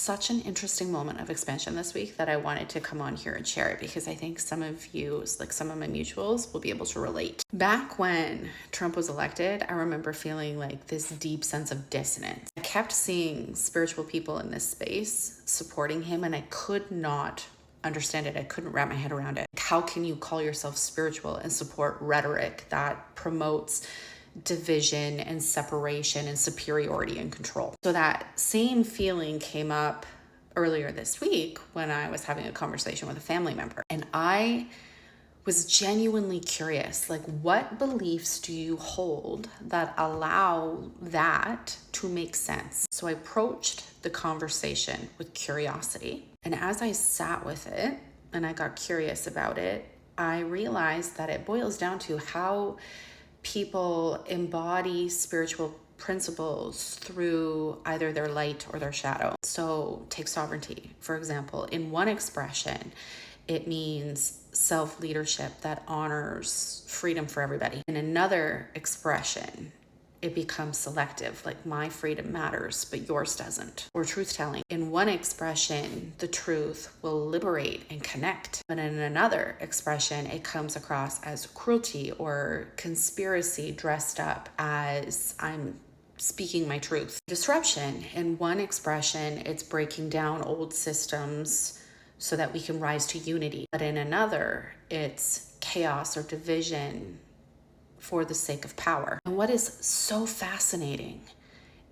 such an interesting moment of expansion this week that I wanted to come on here and share it, because I think some of you, like some of my mutuals, will be able to relate. Back when Trump was elected, I remember feeling like this deep sense of dissonance. I kept seeing spiritual people in this space supporting him, and I could not understand it. I couldn't wrap my head around it. How can you call yourself spiritual and support rhetoric that promotes division and separation and superiority and control? So that same feeling came up earlier this week when I was having a conversation with a family member, and I was genuinely curious, like, what beliefs do you hold that allow that to make sense? So I approached the conversation with curiosity, and as I sat with it and I got curious about it, I realized that it boils down to how people embody spiritual principles through either their light or their shadow. So take sovereignty, for example. In one expression, it means self-leadership that honors freedom for everybody. In another expression, it becomes selective, like my freedom matters, but yours doesn't. Or truth-telling. In one expression, the truth will liberate and connect. But in another expression, it comes across as cruelty or conspiracy dressed up as I'm speaking my truth. Disruption. In one expression, it's breaking down old systems so that we can rise to unity. But in another, it's chaos or division for the sake of power. And what is so fascinating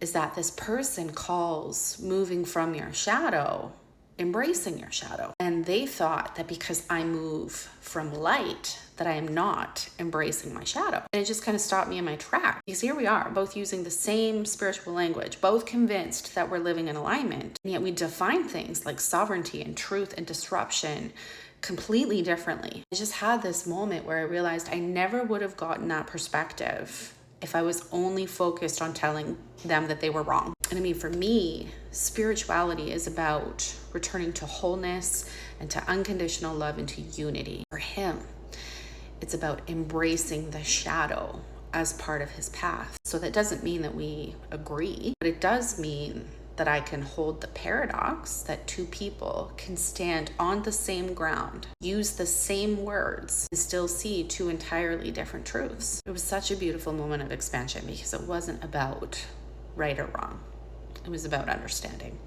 is that this person calls moving from your shadow embracing your shadow. And they thought that because I move from light, that I am not embracing my shadow. And it just kind of stopped me in my track, because here we are, both using the same spiritual language, both convinced that we're living in alignment, and yet we define things like sovereignty and truth and disruption completely differently. I just had this moment where I realized I never would have gotten that perspective if I was only focused on telling them that they were wrong. And I mean, for me, spirituality is about returning to wholeness and to unconditional love and to unity. For him, it's about embracing the shadow as part of his path. So that doesn't mean that we agree, but it does mean that I can hold the paradox that two people can stand on the same ground, use the same words, and still see two entirely different truths. It was such a beautiful moment of expansion because it wasn't about right or wrong. It was about understanding.